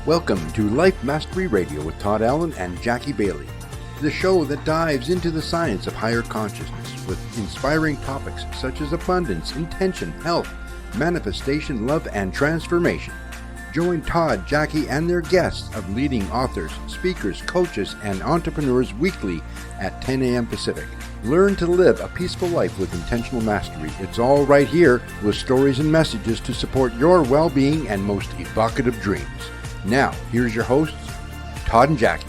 Welcome to Life Mastery Radio with Todd Allen and Jackie Bailey, the show that dives into the science of higher consciousness with inspiring topics such as abundance, intention, health, manifestation, love, and transformation. Join Todd, Jackie, and their guests of leading authors, speakers, coaches, and entrepreneurs weekly at 10 a.m. Pacific. Learn to live a peaceful life with intentional mastery. It's all right here with stories and messages to support your well-being and most evocative dreams. Now, here's your hosts, Todd and Jackie.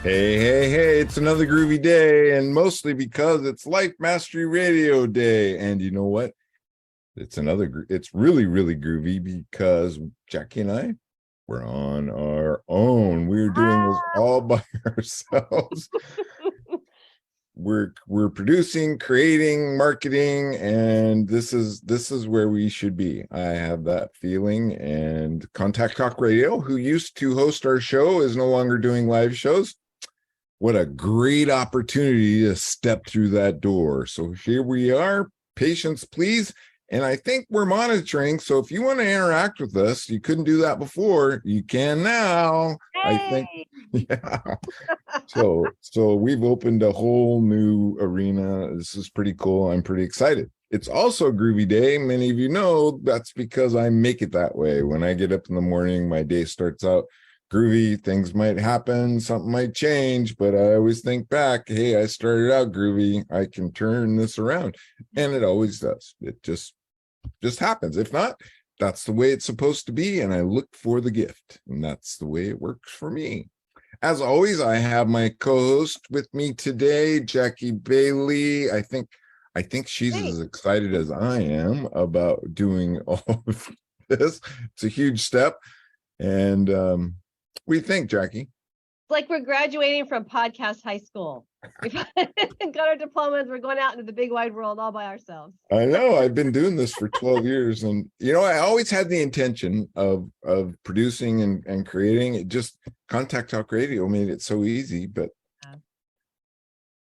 Hey, it's another groovy day, and mostly because it's Life Mastery Radio Day. And you know what? It's really, really groovy because Jackie and I, we're on our own. We're doing this all by ourselves. We're producing, creating, marketing, and this is where we should be. I have that feeling. And Contact Talk Radio, who used to host our show, is no longer doing live shows. What a great opportunity to step through that door. So here we are. Patience, please. And I think we're monitoring. So if you want to interact with us, you couldn't do that before. You can now. Hey. I think. Yeah. So we've opened a whole new arena. This is pretty cool. I'm pretty excited. It's also a groovy day. Many of you know that's because I make it that way. When I get up in the morning, my day starts out groovy. Things might happen, something might change, but I always think back, hey, I started out groovy. I can turn this around. And it always does. It just happens. If not, that's the way it's supposed to be. And I look for the gift. And that's the way it works for me. As always, I have my co-host with me today, Jackie Bailey. I think she's as excited as I am about doing all of this. It's a huge step. And what do you think, Jackie? It's like we're graduating from podcast high school. We've got our diplomas. We're going out into the big wide world all by ourselves. I know. I've been doing this for 12 years. And, I always had the intention of producing and creating. It just, Contact Talk Radio made it so easy. But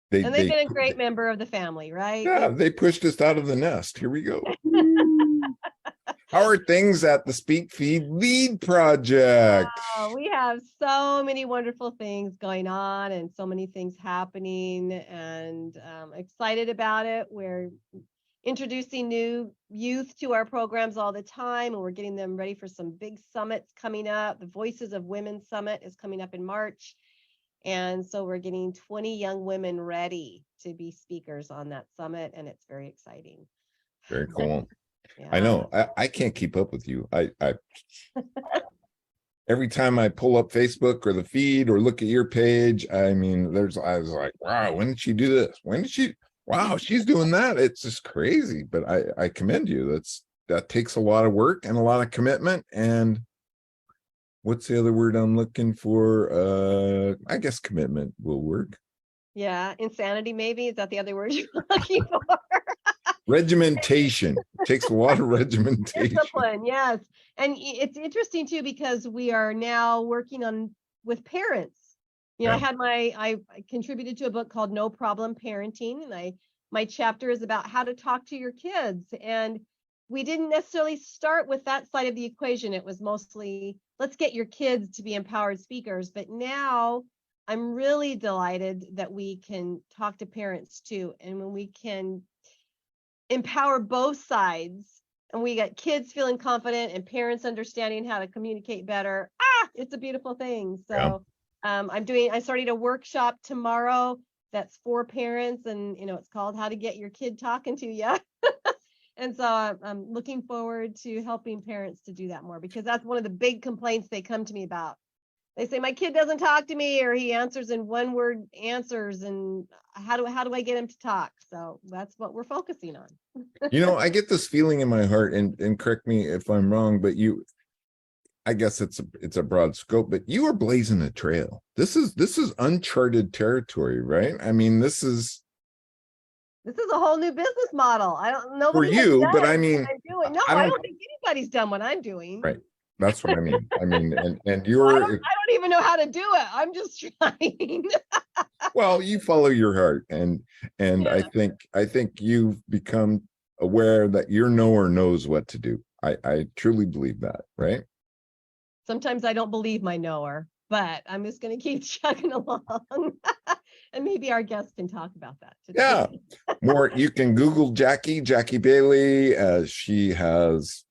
they've been a great member of the family, right? Yeah, they pushed us out of the nest. Here we go. How are things at the Speak Feed Lead Project? We have so many wonderful things going on and so many things happening, and excited about it. We're introducing new youth to our programs all the time, and we're getting them ready for some big summits coming up. The Voices of Women Summit is coming up in March. And so we're getting 20 young women ready to be speakers on that summit, and it's very exciting. Very cool. Yeah. I know. I can't keep up with you. I every time I pull up Facebook or the feed or look at your page, I was like, wow, when did she do this? Wow, she's doing that. It's just crazy. But I commend you. That takes a lot of work and a lot of commitment. And what's the other word I'm looking for? I guess commitment will work. Yeah, insanity maybe. Is that the other word you're looking for? Regimentation. It takes a lot of regimentation. Discipline, yes. And it's interesting too, because we are now working with parents. Yeah. I contributed to a book called No Problem Parenting, and my chapter is about how to talk to your kids. And we didn't necessarily start with that side of the equation. It was mostly, let's get your kids to be empowered speakers. But now I'm really delighted that we can talk to parents too. And when we can empower both sides, and we got kids feeling confident and parents understanding how to communicate better, it's a beautiful thing. So I'm starting a workshop tomorrow that's for parents, and it's called How to Get Your Kid Talking to You. And so I'm looking forward to helping parents to do that more, because that's one of the big complaints they come to me about. They say, my kid doesn't talk to me, or he answers in one word answers, and how do I get him to talk? So that's what we're focusing on. I get this feeling in my heart, and correct me if I'm wrong, but I guess it's a broad scope, but you are blazing a trail. This is uncharted territory, right? This is a whole new business model. I don't know for you, but I don't think anybody's done what I'm doing. Right. That's what I mean. And you're. I don't even know how to do it. I'm just trying. Well, you follow your heart, and yeah. I think you've become aware that your knower knows what to do. I truly believe that, right? Sometimes I don't believe my knower, but I'm just going to keep chugging along. And maybe our guests can talk about that today. Yeah. More, you can Google Jackie Bailey. She has,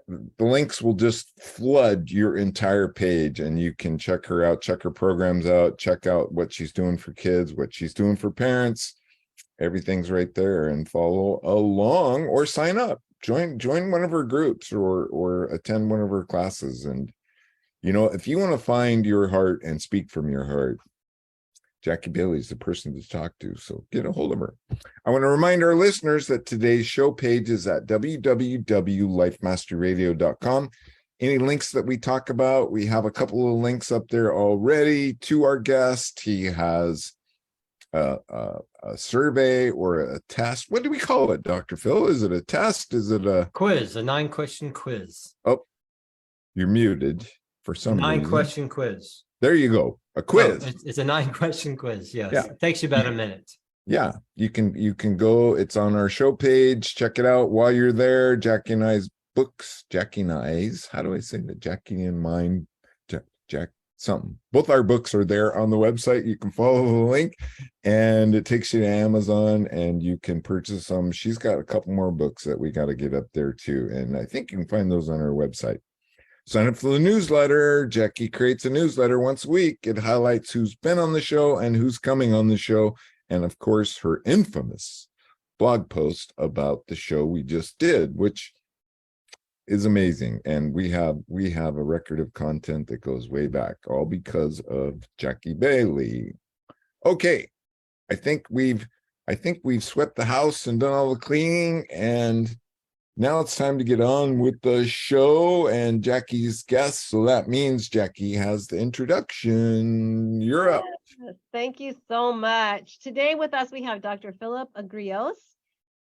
the links will just flood your entire page, and you can check her out, check her programs out, check out what she's doing for kids, what she's doing for parents. Everything's right there, and follow along or sign up. Join one of her groups or attend one of her classes. And if you want to find your heart and speak from your heart, Jackie Bailey is the person to talk to, so get a hold of her. I want to remind our listeners that today's show page is at www.lifemasteryradio.com. Any links that we talk about, we have a couple of links up there already to our guest. He has a survey or a test. What do we call it, Dr. Phil? Is it a test? Is it a quiz? A 9-question quiz. Oh, you're muted for some reason. 9-question quiz. There you go. A quiz. No, it's a 9-question quiz. Yes. Yeah. It takes you about a minute. Yeah, you can go. It's on our show page. Check it out while you're there. Jackie and I's books. Jackie and I's. How do I say that? Jackie and mine. Jack something. Both our books are there on the website. You can follow the link, and it takes you to Amazon, and you can purchase them. She's got a couple more books that we got to get up there too, and I think you can find those on our website. Sign up for the newsletter. Jackie creates a newsletter once a week. It highlights who's been on the show and who's coming on the show. And of course, her infamous blog post about the show we just did, which is amazing. And we have a record of content that goes way back, all because of Jackie Bailey. Okay. I think we've swept the house and done all the cleaning, and now it's time to get on with the show and Jackie's guest. So that means Jackie has the introduction. You're up. Yes, thank you so much. Today with us, we have Dr. Philip Agrios.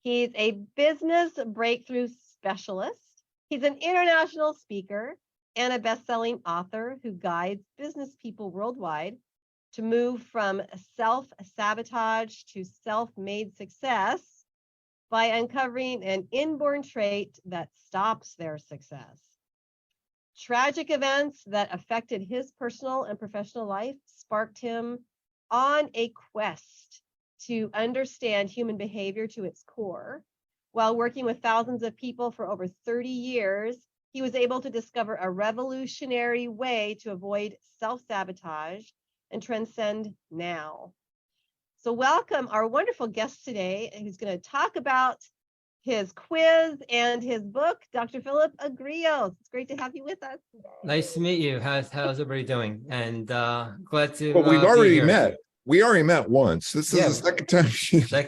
He's a business breakthrough specialist. He's an international speaker and a best-selling author who guides business people worldwide to move from self-sabotage to self-made success by uncovering an inborn trait that stops their success. Tragic events that affected his personal and professional life sparked him on a quest to understand human behavior to its core. While working with thousands of people for over 30 years, he was able to discover a revolutionary way to avoid self-sabotage and transcend now. So welcome our wonderful guest today, who's going to talk about his quiz and his book, Dr. Philip Agrios. It's great to have you with us today. Nice to meet you. How's everybody doing? And glad to. Well, we've already met. We already met once. This is the second time.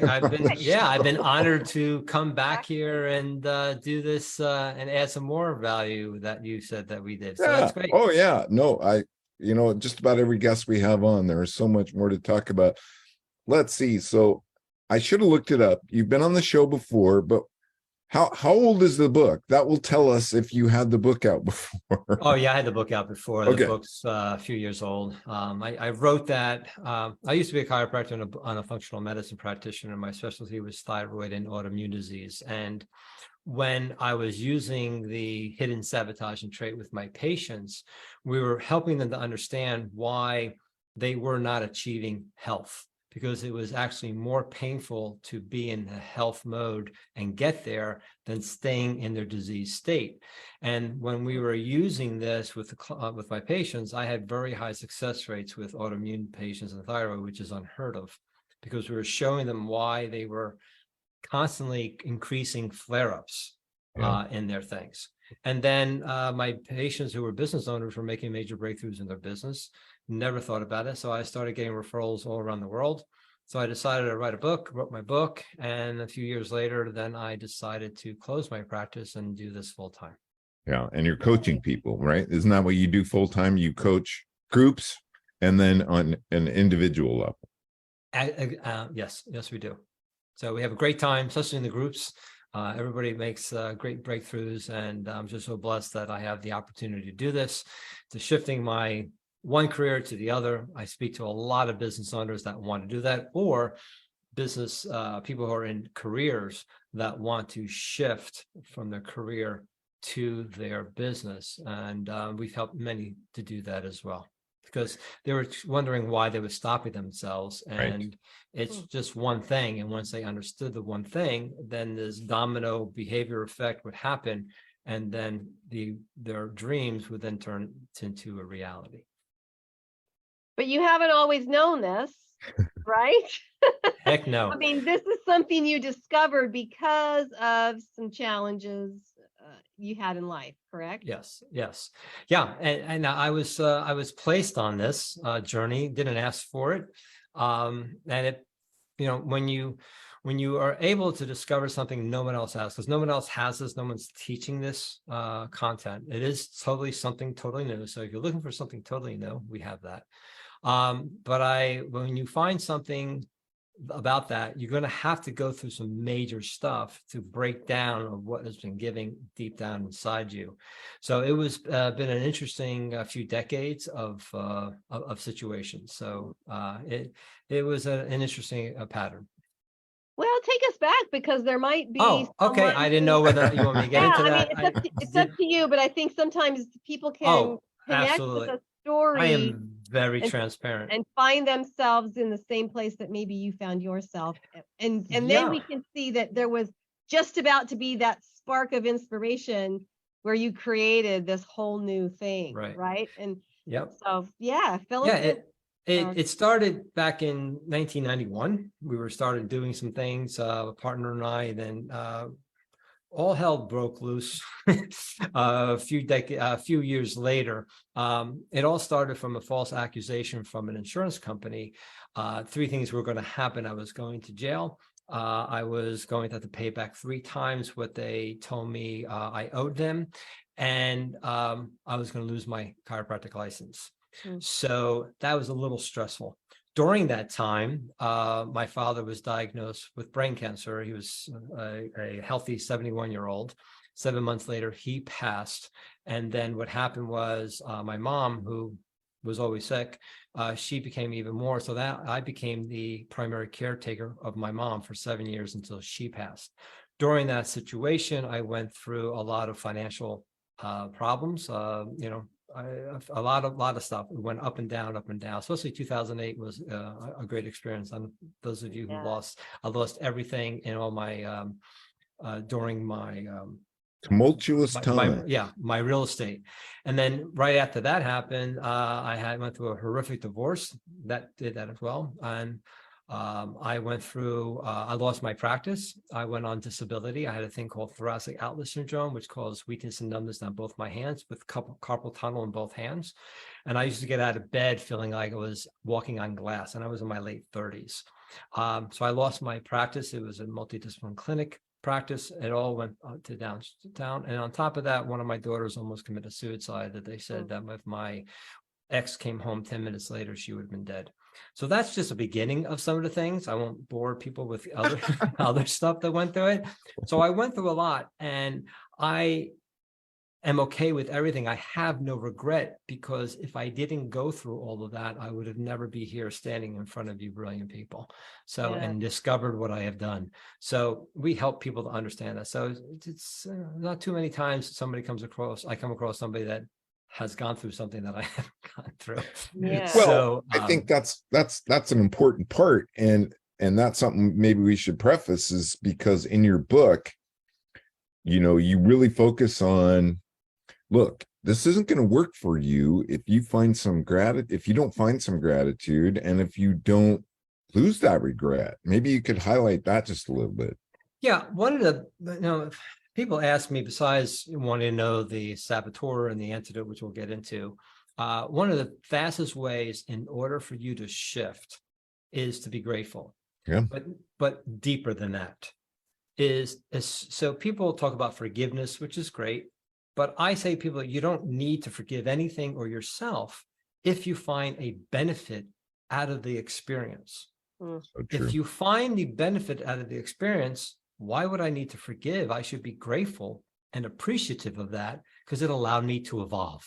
I've been honored to come back here and do this and add some more value that you said that we did. So that's great. Oh yeah. No, just about every guest we have on, there is so much more to talk about. Let's see. So I should have looked it up. You've been on the show before, but how old is the book? That will tell us if you had the book out before. Oh yeah, I had the book out before. Okay. The book's a few years old. I wrote that. I used to be a chiropractor and a functional medicine practitioner. My specialty was thyroid and autoimmune disease. And when I was using the hidden sabotaging trait with my patients, we were helping them to understand why they were not achieving health, because it was actually more painful to be in a health mode and get there than staying in their disease state. And when we were using this with my patients, I had very high success rates with autoimmune patients and thyroid, which is unheard of, because we were showing them why they were constantly increasing flare-ups in their things. And then my patients who were business owners were making major breakthroughs in their business. Never thought about it. So I started getting referrals all around the world. So I decided to write a book, wrote my book. And a few years later, then I decided to close my practice and do this full time. Yeah. And you're coaching people, right? Isn't that what you do full time? You coach groups and then on an individual level. Yes, we do. So we have a great time, especially in the groups. Everybody makes great breakthroughs. And I'm just so blessed that I have the opportunity to do this, to shifting my one career to the other. I speak to a lot of business owners that want to do that, or business people who are in careers that want to shift from their career to their business. And we've helped many to do that as well, because they were wondering why they were stopping themselves. And it's just one thing. And once they understood the one thing, then this domino behavior effect would happen. And then their dreams would then turn into a reality. But you haven't always known this, right? Heck no. I mean, this is something you discovered because of some challenges you had in life, correct? Yes. Yeah. And I was placed on this journey, didn't ask for it. And it, when you are able to discover something no one else has, because no one else has this, no one's teaching this content. It is something totally new. So if you're looking for something totally new, we have that. But when you find something about that, you're going to have to go through some major stuff to break down of what has been giving deep down inside you. So it was been an interesting few decades of situations. So it was an interesting pattern. Well, take us back, because there might be. Oh, okay. I didn't know whether you want me to get into that. I mean, it's up to you, but I think sometimes people can connect absolutely. with a story. I am very transparent and find themselves in the same place that maybe you found yourself. And then we can see that there was just about to be that spark of inspiration where you created this whole new thing. Right. And so, it started back in 1991. We started doing some things, a partner and I, then all hell broke loose a few years later. It all started from a false accusation from an insurance company. Three things were going to happen. I was going to jail. I was going to have to pay back 3 times what they told me I owed them. And I was going to lose my chiropractic license. So that was a little stressful. During that time, my father was diagnosed with brain cancer. He was a healthy 71-year-old. 7 months later, he passed. And then what happened was my mom, who was always sick, she became even more. So that I became the primary caretaker of my mom for 7 years until she passed. During that situation, I went through a lot of financial problems, a lot of stuff. It went up and down, especially 2008 was a great experience. And those of you who I lost everything in all my, during my, tumultuous time. My real estate. And then right after that happened, I went through a horrific divorce that did that as well. And I went through, I lost my practice. I went on disability. I had a thing called thoracic outlet syndrome, which caused weakness and numbness on both my hands with carpal tunnel in both hands. And I used to get out of bed feeling like I was walking on glass, and I was in my late 30s. So I lost my practice. It was a multidisciplinary clinic practice. It all went to down. And on top of that, one of my daughters almost committed suicide, that they said that if my ex came home 10 minutes later, she would have been dead. So that's just a beginning of some of the things. I won't bore people with other stuff that went through it. So I went through a lot, and I am okay with everything. I have no regret, because if I didn't go through all of that, I would have never be here standing in front of you brilliant people. So, and discovered what I have done. So we help people to understand that. So it's not too many times I come across somebody that has gone through something that I haven't gone through. Yeah. Well, so, I think that's an important part, and that's something maybe we should preface, is because in your book, you really focus on, look, this isn't going to work for you if you find some if you don't find some gratitude, and if you lose that regret. Maybe you could highlight that just a little bit. Yeah, one of the people ask me, besides wanting to know the saboteur and the antidote, which we'll get into, one of the fastest ways in order for you to shift is to be grateful. Yeah. But deeper than that is so people talk about forgiveness, which is great. But I say to people, you don't need to forgive anything or yourself if you find a benefit out of the experience. So if you find the benefit out of the experience, why would I need to forgive? I should be grateful and appreciative of that, because it allowed me to evolve.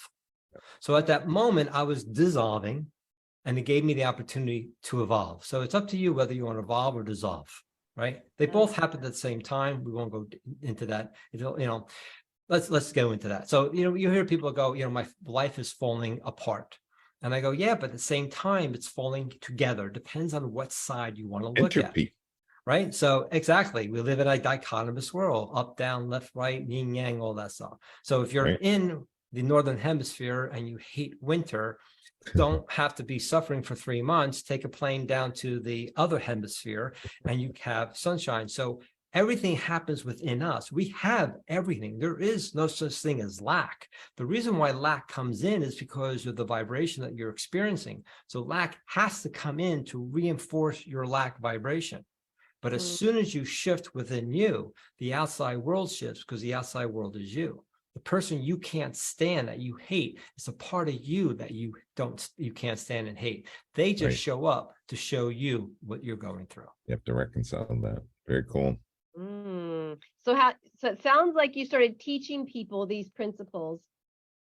So at that moment, I was dissolving, and it gave me the opportunity to evolve. So it's up to you whether you want to evolve or dissolve, right? They both happen at the same time. We won't go into that. let's go into that. So, you hear people go, my life is falling apart. And I go, yeah, but at the same time, it's falling together. Depends on what side you want to look Entropy. at. Right. So exactly. We live in a dichotomous world, up, down, left, right, yin, yang, all that stuff. So if you're in the Northern Hemisphere and you hate winter, don't have to be suffering for 3 months, take a plane down to the other hemisphere and you have sunshine. So everything happens within us. We have everything. There is no such thing as lack. The reason why lack comes in is because of the vibration that you're experiencing. So lack has to come in to reinforce your lack vibration. But as soon as you shift within you, the outside world shifts because the outside world is you. The person you can't stand, that you hate, is a part of you that you can't stand and hate. They just show up to show you what you're going through. You have to reconcile that. Very cool. So it sounds like you started teaching people these principles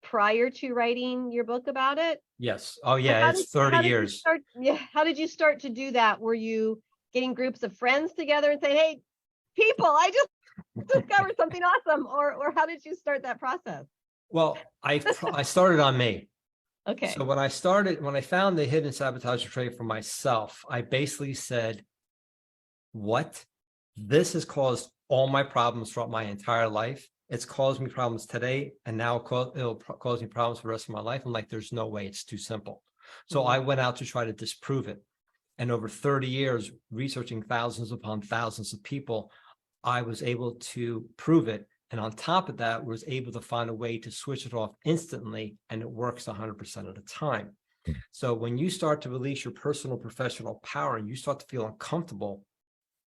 prior to writing your book about it. Yes. Oh yeah, it's 30 years. How did you start to do that? Were you getting groups of friends together and saying, hey, people, I just discovered something awesome, or how did you start that process? Well, I started on me. Okay. So when I found the hidden sabotaging trait for myself, I basically said, what? This has caused all my problems throughout my entire life. It's caused me problems today, and now it'll cause me problems for the rest of my life. I'm like, there's no way, it's too simple. So I went out to try to disprove it. And over 30 years, researching thousands upon thousands of people, I was able to prove it. And on top of that, was able to find a way to switch it off instantly, and it works 100% of the time. So when you start to release your personal professional power and you start to feel uncomfortable,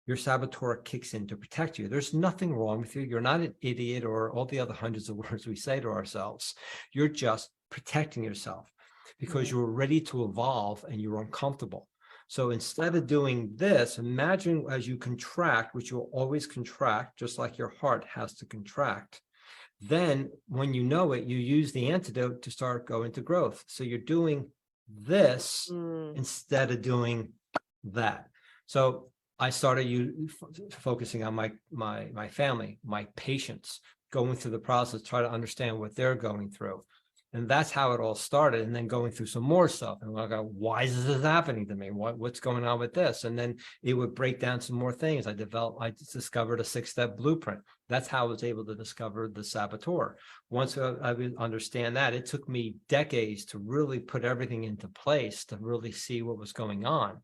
your saboteur kicks in to protect you. There's nothing wrong with you. You're not an idiot or all the other hundreds of words we say to ourselves. You're just protecting yourself because you're ready to evolve and you're uncomfortable. So instead of doing this, imagine as you contract, which you'll always contract, just like your heart has to contract. Then when you know it, you use the antidote to start going to growth. So you're doing this instead of doing that. So I started focusing on my family, my patients, going through the process, try to understand what they're going through. And that's how it all started. And then going through some more stuff. And I go, why is this happening to me? What's going on with this? And then it would break down some more things. I discovered a 6-step blueprint. That's how I was able to discover the saboteur. Once I would understand that, it took me decades to really put everything into place to really see what was going on.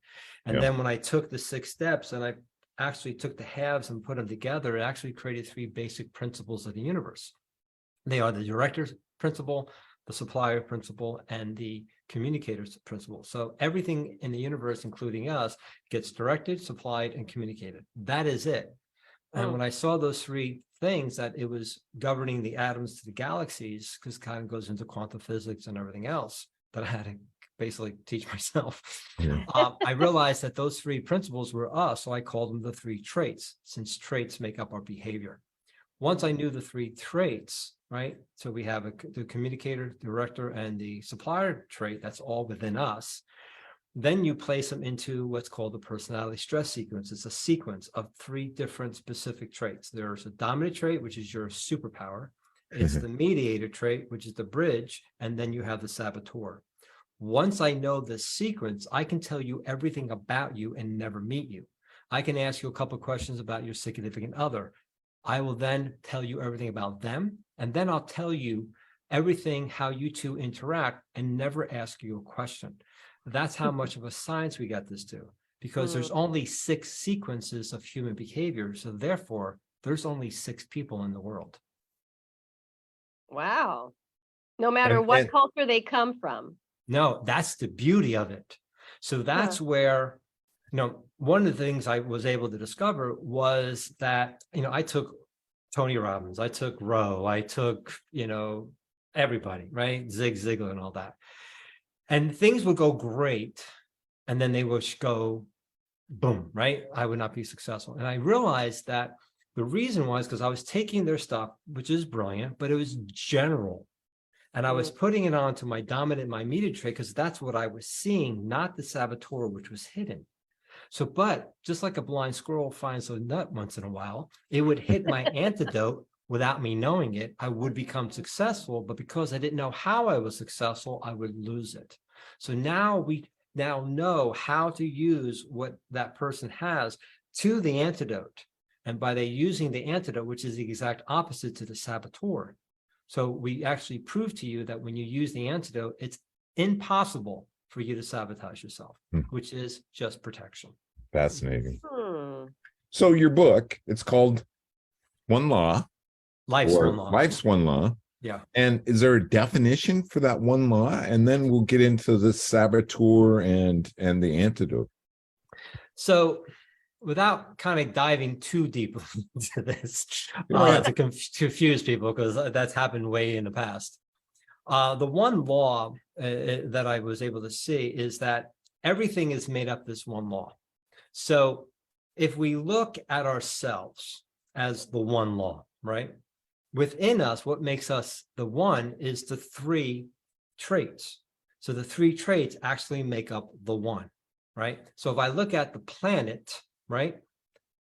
And then when I took the 6 steps and I actually took the halves and put them together, it actually created 3 basic principles of the universe. They are the director's principle, the supplier principle, and the communicator's principle. So everything in the universe, including us, gets directed, supplied, and communicated. That is it. And when I saw those 3 things, that it was governing the atoms to the galaxies, because it kind of goes into quantum physics and everything else that I had to basically teach myself. I realized that those 3 principles were us. So I called them the 3 traits, since traits make up our behavior. Once I knew the 3 traits, right? So we have the communicator, the director, and the supplier trait. That's all within us. Then you place them into what's called the personality stress sequence. It's a sequence of 3 different specific traits. There's a dominant trait, which is your superpower. It's the mediator trait, which is the bridge. And then you have the saboteur. Once I know this sequence, I can tell you everything about you and never meet you. I can ask you a couple of questions about your significant other. I will then tell you everything about them, and then I'll tell you everything how you 2 interact and never ask you a question. That's how much of a science we got this to, because there's only 6 sequences of human behavior. So therefore, there's only 6 people in the world. Wow. No matter what culture they come from. No, that's the beauty of it. So that's where, one of the things I was able to discover was that, I took Tony Robbins, I took Rowe, I took, everybody, right? Zig Ziglar and all that. And things would go great. And then they would go boom, right? I would not be successful. And I realized that the reason was because I was taking their stuff, which is brilliant, but it was general. And I was putting it onto my dominant, my mediator trait, because that's what I was seeing, not the saboteur, which was hidden. So, but just like a blind squirrel finds a nut once in a while, it would hit my antidote without me knowing it, I would become successful, but because I didn't know how I was successful, I would lose it. So now we now know how to use what that person has to the antidote. And by they using the antidote, which is the exact opposite to the saboteur. So we actually prove to you that when you use the antidote, it's impossible for you to sabotage yourself, which is just protection. Fascinating. So your book, it's called One Law. Life's One Law. Life's One Law. Yeah. And is there a definition for that one law? And then we'll get into the saboteur and the antidote. So without kind of diving too deep into this to confuse people, because that's happened way in the past. The one law that I was able to see is that everything is made up this one law. So if we look at ourselves as the one law, right? Within us, what makes us the one is the three traits. So the three traits actually make up the one, right? So if I look at the planet, right,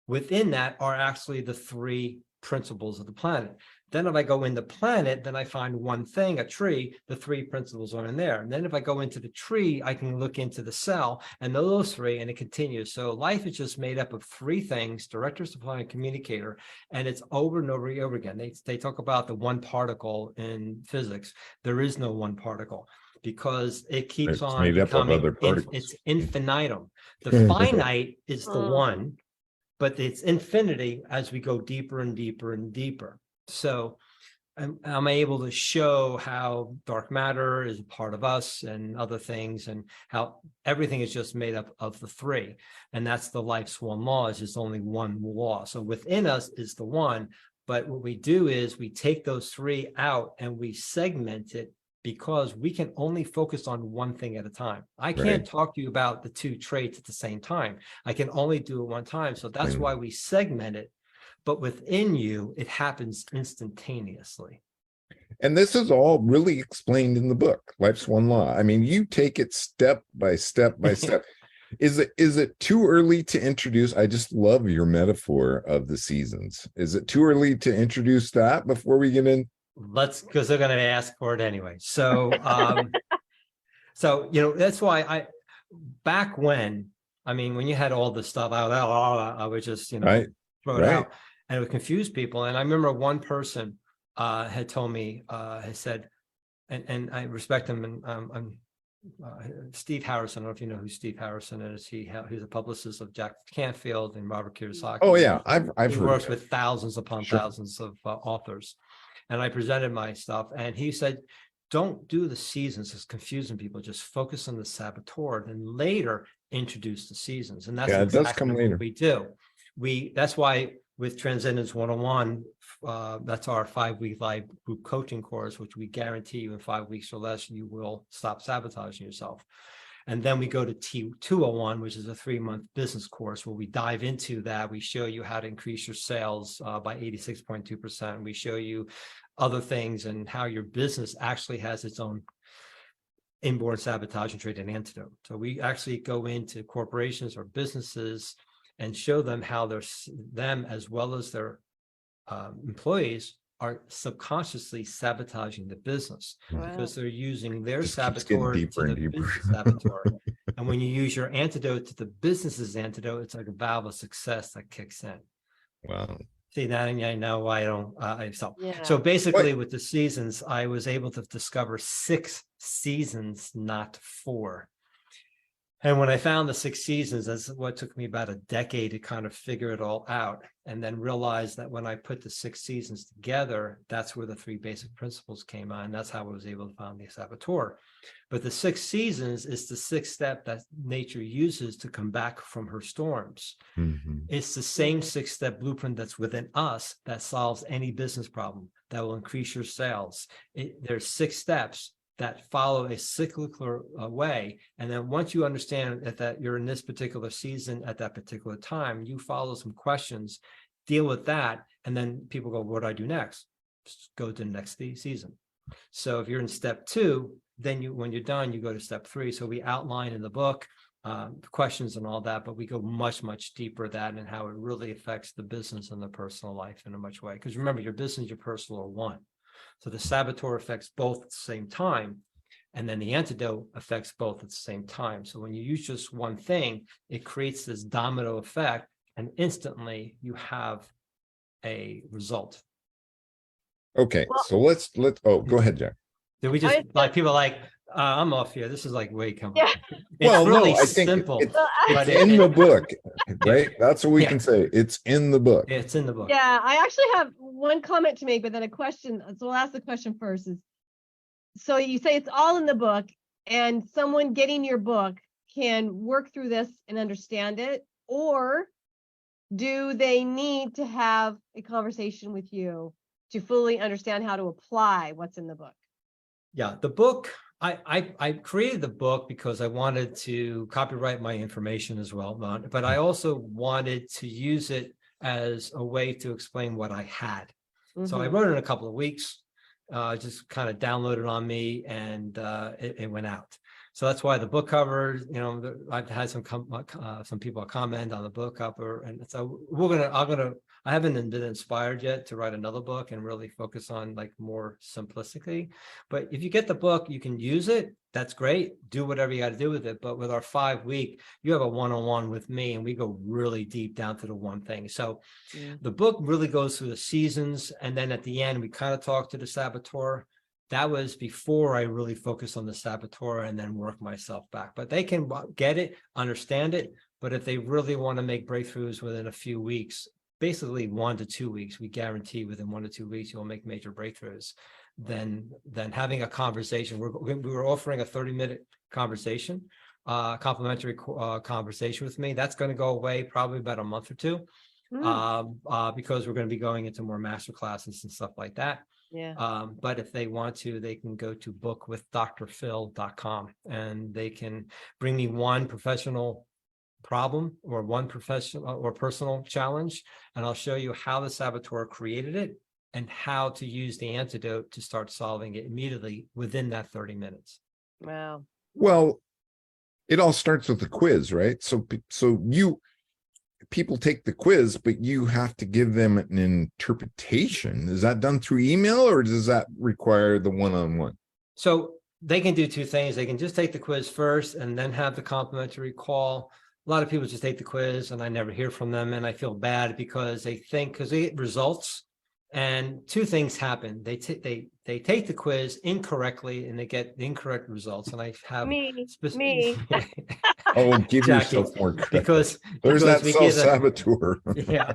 within that are actually the three principles of the planet. Then if I go in the planet, then I find one thing, a tree, the three principles are in there. And then if I go into the tree, I can look into the cell and those three, and it continues. So life is just made up of three things: director, supplier, and communicator. And it's over and over and over again. They talk about the one particle in physics. There is no one particle, because it keeps on made up of other particles. It's infinitum. The finite is the one, but it's infinity as we go deeper and deeper and deeper. So I'm able to show how dark matter is a part of us and other things, and how everything is just made up of the three. And that's the life's one law, is just only one law. So within us is the one, but what we do is we take those three out and we segment it, because we can only focus on one thing at a time. I can't talk to you about the two traits at the same time. I can only do it one time. So that's why we segment it. But within you, it happens instantaneously. And this is all really explained in the book, Life's One Law. I mean, you take it step by step by step. Is it too early to introduce? I just love your metaphor of the seasons. Is it too early to introduce that before we get in? Because they're going to ask for it anyway. So, so, that's why back when, when you had all this stuff out, I would just, throw it out, and it would confuse people. And I remember one person had told me, had said, and I respect him, and Steve Harrison. I don't know if you know who Steve Harrison is. He's a publicist of Jack Canfield and Robert Kiyosaki. Oh yeah, I've he heard works with thousands upon thousands of authors. And I presented my stuff, and he said, don't do the seasons. It's confusing people. Just focus on the saboteur, and later introduce the seasons. And that's exactly what we do. That's why with Transcendence 101, that's our 5-week live group coaching course, which we guarantee you in 5 weeks or less, you will stop sabotaging yourself. And then we go to T201, which is a 3-month business course where we dive into that. We show you how to increase your sales by 86.2%. We show you other things and how your business actually has its own inborn sabotaging trait and antidote. So we actually go into corporations or businesses and show them how them as well as their employees are subconsciously sabotaging the business because they're using their saboteur to the business saboteur. And when you use your antidote to the business's antidote, it's like a valve of success that kicks in. Wow. See that, and I know I don't. So basically, with the seasons, I was able to discover 6 seasons, not 4. And when I found the 6 seasons, that's what took me about a decade to kind of figure it all out, and then realize that when I put the 6 seasons together, that's where the 3 basic principles came on. That's how I was able to find the saboteur. But the 6 seasons is the 6th step that nature uses to come back from her storms. Mm-hmm. It's the same 6-step blueprint that's within us that solves any business problem, that will increase your sales. There's 6 steps that follow a cyclical way. And then once you understand that you're in this particular season at that particular time, you follow some questions, deal with that, and then people go, what do I do next? Just go to the next season. So if you're in step 2, then when you're done, you go to step 3. So we outline in the book questions and all that, but we go much, much deeper that and how it really affects the business and the personal life in a much way. Because remember, your business and your personal are one. So the saboteur affects both at the same time. And then the antidote affects both at the same time. So when you use just one thing, it creates this domino effect, and instantly you have a result. Okay, so let's go ahead, Jack. Did we just like people are like, I'm off here. This is like way coming. Yeah. It's Well, really no, I think simple. it's in the book, right? That's what we can say. It's in the book. It's in the book. Yeah, I actually have one comment to make, but then a question. So we'll ask the question first. Is so you say it's all in the book, and someone getting your book can work through this and understand it, or do they need to have a conversation with you to fully understand how to apply what's in the book? Yeah, the book, I created the book because I wanted to copyright my information as well, but I also wanted to use it as a way to explain what I had. So I wrote it in a couple of weeks, just kind of downloaded on me, and it went out. So that's why the book cover, I've had some people comment on the book cover, and so I haven't been inspired yet to write another book and really focus on like more simplicity. But if you get the book, you can use it. That's great. Do whatever you got to do with it. But with our 5-week, you have a one-on-one with me, and we go really deep down to the one thing. So the book really goes through the seasons, and then at the end, we kind of talk to the saboteur. That was before I really focused on the saboteur and then work myself back. But they can get it, understand it. But if they really want to make breakthroughs within a few weeks, basically 1 to 2 weeks, we guarantee within 1 to 2 weeks, you'll make major breakthroughs. Then having a conversation, we were offering a 30-minute conversation, complimentary conversation with me. That's going to go away probably about a month or two, because we're going to be going into more master classes and stuff like that. Yeah. But if they want to, they can go to bookwithdrphil.com, and they can bring me one professional problem or one professional or personal challenge, and I'll show you how the saboteur created it and how to use the antidote to start solving it immediately within that 30 minutes. Wow. Well, it all starts with the quiz, right? So people take the quiz, but you have to give them an interpretation. Is that done through email, or does that require the one-on-one? So they can do two things. They can just take the quiz first and then have the complimentary call. A lot of people just take the quiz and I never hear from them, and I feel bad because they get results, and two things happen. They take the quiz incorrectly and they get the incorrect results. And I have me. Oh, give Jackie, yourself more credit. because there's that we give them- self-saboteur. Yeah,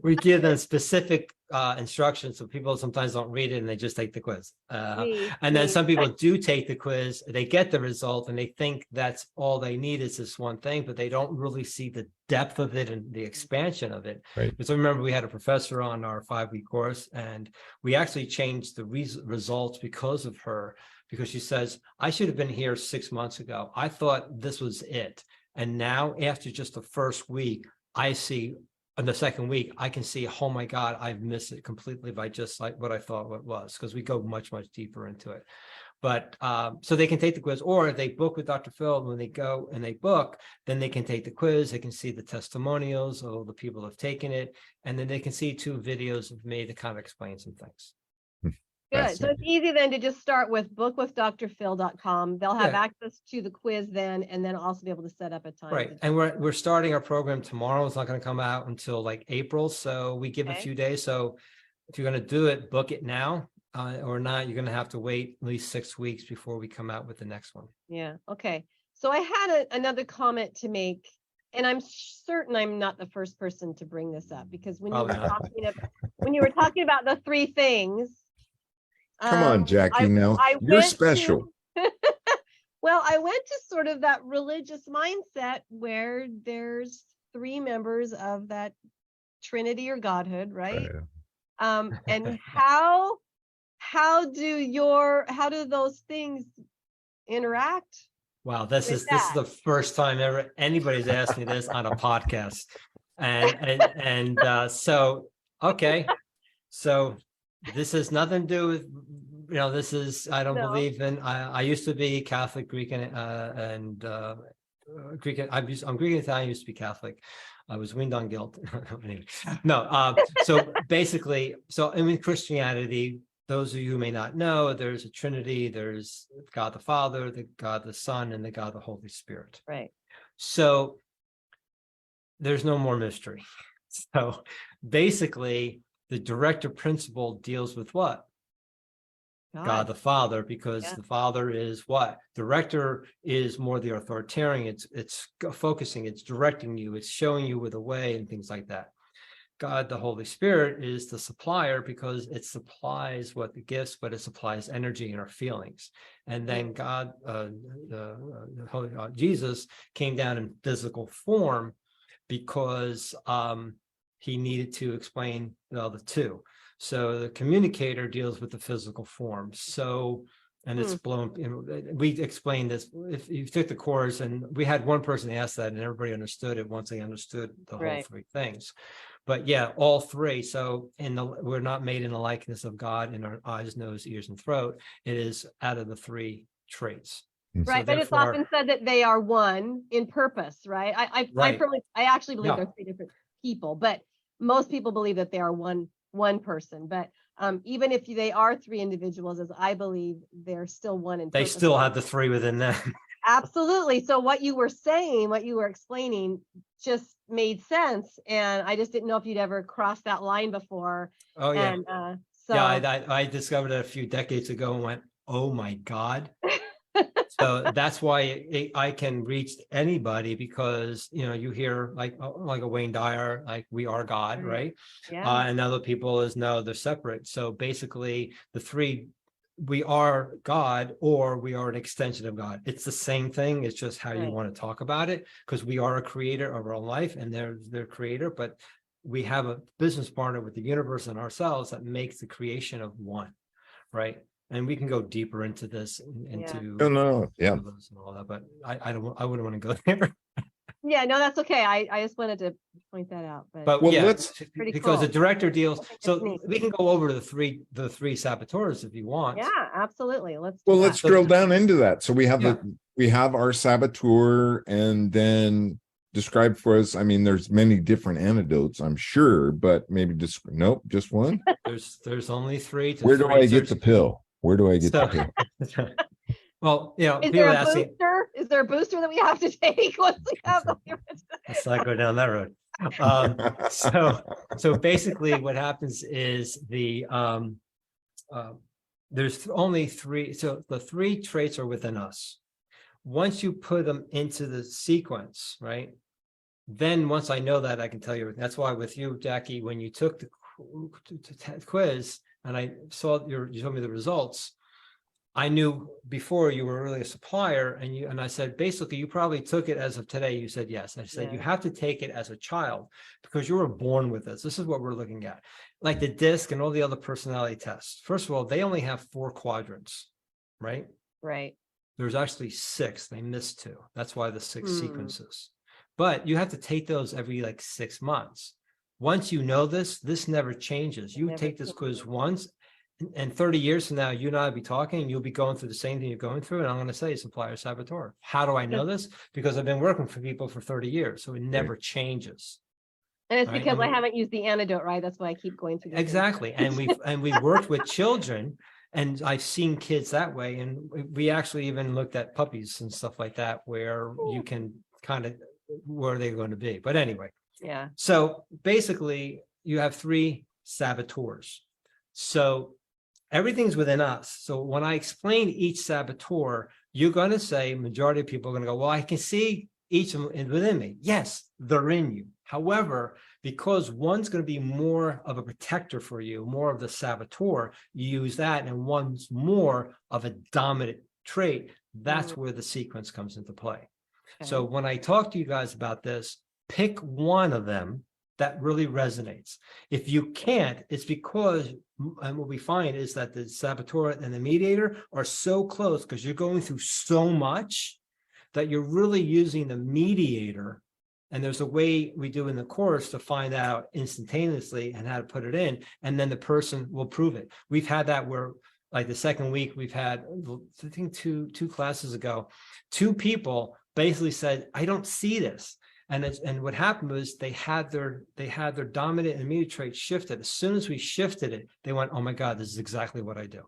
we give them specific instructions, so people sometimes don't read it and they just take the quiz. And then some people do take the quiz, they get the result, and they think that's all they need is this one thing, but they don't really see the depth of it and the expansion of it. Right. So remember, we had a professor on our 5-week course, and we actually changed the results because of her. Because she says, I should have been here 6 months ago. I thought this was it. And now after just the first week, I see, on the second week, I can see, oh my God, I've missed it completely by just like what I thought it was, because we go much, much deeper into it. But so they can take the quiz, or if they book with Dr. Phil, when they go and they book, then they can take the quiz. They can see the testimonials of all the people who have taken it. And then they can see 2 videos of me to kind of explain some things. Good. So it's easy then to just start with bookwithdrphil.com. They'll have access to the quiz then, and then also be able to set up a time. Right. And we're starting our program tomorrow. It's not going to come out until like April. So we give a few days. So if you're going to do it, book it now or not. You're going to have to wait at least 6 weeks before we come out with the next one. Yeah. Okay. So I had another comment to make, and I'm certain I'm not the first person to bring this up, because when you were talking about the 3 things. Come on, Jackie, now you're special. Well, I went to sort of that religious mindset where there's 3 members of that Trinity or Godhood, right? And how do those things interact? Wow, this is the first time ever anybody's asked me this on a podcast, and so okay, so this has nothing to do with, this is, I don't believe in, I used to be Catholic, Greek, and Greek. I'm Greek and Italian. Used to be Catholic. I was weaned on guilt. Anyway, no. So basically, so in Christianity, those of you who may not know, there's a Trinity. There's God the Father, the God the Son, and the God the Holy Spirit. Right. So there's no more mystery. So basically, the director principle deals with what? God the Father, because the Father is what? Director is more the authoritarian. It's focusing, it's directing you, it's showing you with a way and things like that. God, the Holy Spirit, is the supplier because it supplies what the gifts, but it supplies energy and our feelings. And then God, Jesus came down in physical form because he needed to explain the two. So the communicator deals with the physical form. So, and it's blown, we explained this, if you took the course, and we had one person ask that and everybody understood it once they understood the whole three things. But yeah, all three. So we're not made in the likeness of God in our eyes, nose, ears, and throat. It is out of the three traits. Right, so but it's often said that they are one in purpose, right? I actually believe they're three different people, but most people believe that they are one person. But even if they are three individuals, as I believe, they're still one in purpose. They still have the three within them. Absolutely. So what you were saying, what you were explaining, just made sense, and I just didn't know if you'd ever crossed that line before. Oh yeah. And, I discovered it a few decades ago and went, oh my God. So that's why I can reach anybody, because you hear like a Wayne Dyer, like we are God, right? Yeah. And other people is no, they're separate. So basically the three, we are God or we are an extension of God. It's the same thing. It's just how you want to talk about it, because we are a creator of our own life and they're their creator, but we have a business partner with the universe and ourselves that makes the creation of one, right? And we can go deeper into this, into and all that, but I wouldn't want to go there. Yeah, no, that's okay. I just wanted to point that out. But well, yeah, because cool. the director deals. So we can go over the three saboteurs if you want. Yeah, absolutely. Let's drill down into that. So we have our saboteur, and then describe for us. I mean, there's many different antidotes, I'm sure, but maybe just one. There's only three. Where do I get the pill? Where do I get the pill? Well, is there a booster? Is there a booster that we have to take once we have the Let's not go down that road. So basically what happens is there's only three. So the three traits are within us. Once you put them into the sequence, right? Then once I know that, I can tell you. That's why with you, Jackie, when you took the quiz and I saw you told me the results, I knew before you were really a supplier, and I said, basically, you probably took it as of today. You said yes. I said, you have to take it as a child because you were born with this. This is what we're looking at. Like the DISC and all the other personality tests. First of all, they only have 4 quadrants, right? Right. There's actually 6. They missed 2. That's why the 6 sequences. But you have to take those every like 6 months. Once you know this never changes. You take this quiz once, and 30 years from now, you and I will be talking, and you'll be going through the same thing you're going through. And I'm going to say supplier saboteur. How do I know this? Because I've been working for people for 30 years. So it never changes. And it's because I haven't used the antidote, right? That's why I keep going through. Exactly. And we've worked with children, and I've seen kids that way. And we actually even looked at puppies and stuff like that, where you can kind of, where they're going to be. But anyway. Yeah. So basically you have 3 saboteurs. So everything's within us. So when I explain each saboteur, you're going to say, majority of people are going to go, well, I can see each of them within me. Yes, they're in you. However, because one's going to be more of a protector for you, more of the saboteur, you use that, and one's more of a dominant trait. That's where the sequence comes into play. Okay. So when I talk to you guys about this, pick one of them that really resonates. If you can't, it's because, and what we find is that the saboteur and the mediator are so close because you're going through so much that you're really using the mediator. And there's a way we do in the course to find out instantaneously and how to put it in, and then the person will prove it. We've had that where, like the second week, we've had, I think two classes ago, 2 people basically said, I don't see this. And what happened was they had their dominant and immediate trait shifted. As soon as we shifted it, they went, oh my God, this is exactly what I do.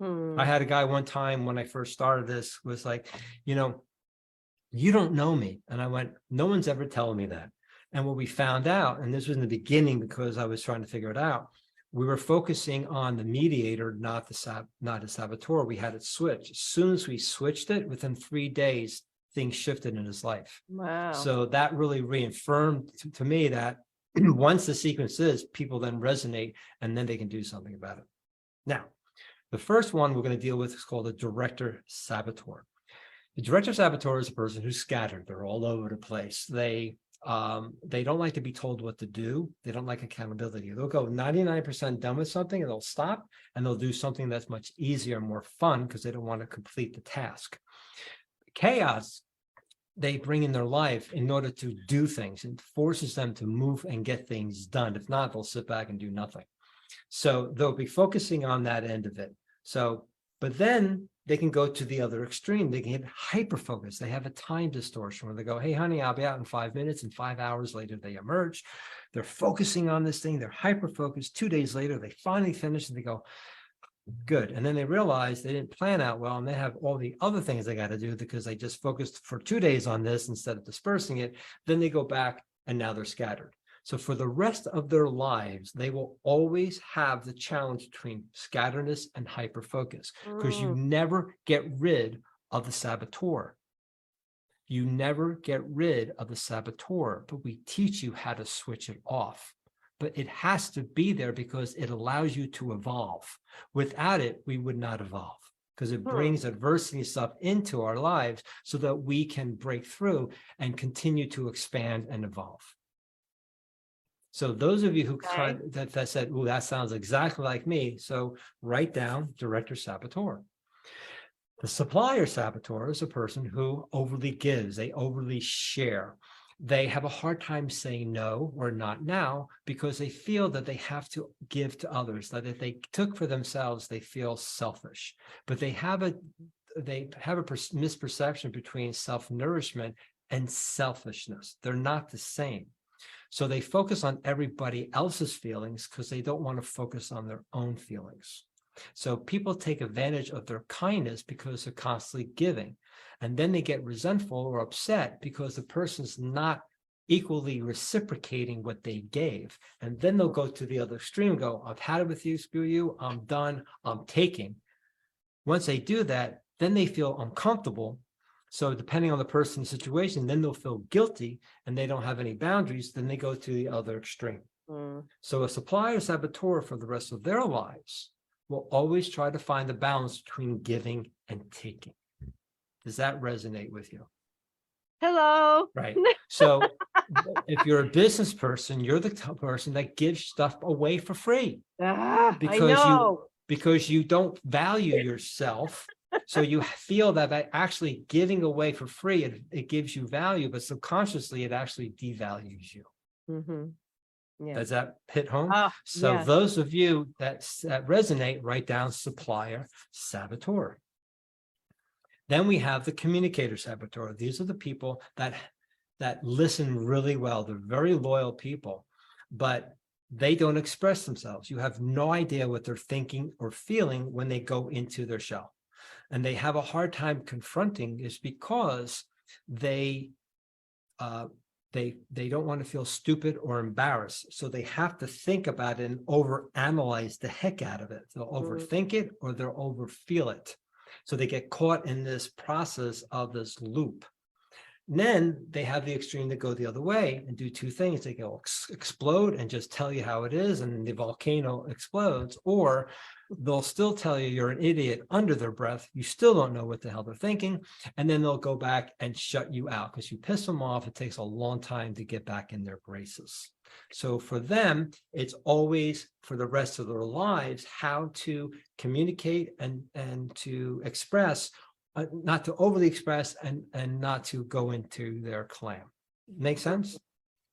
I had a guy one time when I first started this was like, you know, you don't know me. And I went, no one's ever telling me that. And what we found out, and this was in the beginning because I was trying to figure it out, we were focusing on the mediator, not the saboteur. We had it switched. As soon as we switched it, within 3 days, things shifted in his life. Wow. So that really reaffirmed to me that once the sequence is, people then resonate and then they can do something about it. Now, the first one we're going to deal with is called a director saboteur. The director saboteur is a person who's scattered. They're all over the place. They don't like to be told what to do. They don't like accountability. They'll go 99% done with something and they'll stop and they'll do something that's much easier, more fun because they don't want to complete the task. Chaos, they bring in their life in order to do things and forces them to move and get things done. If not, they'll sit back and do nothing. So they'll be focusing on that end of it. So, but then they can go to the other extreme. They can get hyper-focused. They have a time distortion where they go, hey, honey, I'll be out in 5 minutes, and 5 hours later they emerge. They're focusing on this thing. They're hyper-focused. 2 days later, they finally finish and they go, good. And then they realize they didn't plan out well and they have all the other things they got to do because they just focused for 2 days on this instead of dispersing it. Then they go back and now they're scattered. So for the rest of their lives, they will always have the challenge between scatteredness and hyper-focus because you never get rid of the saboteur. You never get rid of the saboteur, but we teach you how to switch it off. But it has to be there because it allows you to evolve. Without it, we would not evolve because it brings adversity stuff into our lives so that we can break through and continue to expand and evolve. So those of you who that said, oh, that sounds exactly like me. So write down director saboteur. The supplier saboteur is a person who overly gives. They overly share. They have a hard time saying no or not now because they feel that they have to give to others, that if they took for themselves, they feel selfish. But they have a misperception between self-nourishment and selfishness. They're not the same. So they focus on everybody else's feelings because they don't want to focus on their own feelings. So people take advantage of their kindness because they're constantly giving. And then they get resentful or upset because the person's not equally reciprocating what they gave. And then they'll go to the other extreme and go, I've had it with you, screw you, I'm done, I'm taking. Once they do that, then they feel uncomfortable. So depending on the person's situation, then they'll feel guilty and they don't have any boundaries, then they go to the other extreme. So a supplier saboteur for the rest of their lives will always try to find the balance between giving and taking. Does that resonate with you? Hello. Right. So if you're a business person, you're the person that gives stuff away for free because you don't value yourself. So you feel that by actually giving away for free, it gives you value, but subconsciously it actually devalues you. Yeah. Does that hit home? So those of you that resonate, write down supplier saboteur. Then we have the communicator saboteur. These are the people that listen really well. They're very loyal people, but they don't express themselves. You have no idea what they're thinking or feeling when they go into their shell. And they have a hard time confronting is because they don't want to feel stupid or embarrassed. So they have to think about it and overanalyze the heck out of it. They'll overthink it or they'll overfeel it. So they get caught in this process of this loop. And then they have the extreme that go the other way and do two things. They go explode and just tell you how it is and the volcano explodes, or they'll still tell you you're an idiot under their breath. You still don't know what the hell they're thinking. And then they'll go back and shut you out because you piss them off. It takes a long time to get back in their graces. So for them, it's always for the rest of their lives how to communicate and to express, not to overly express and not to go into their clam. Make sense?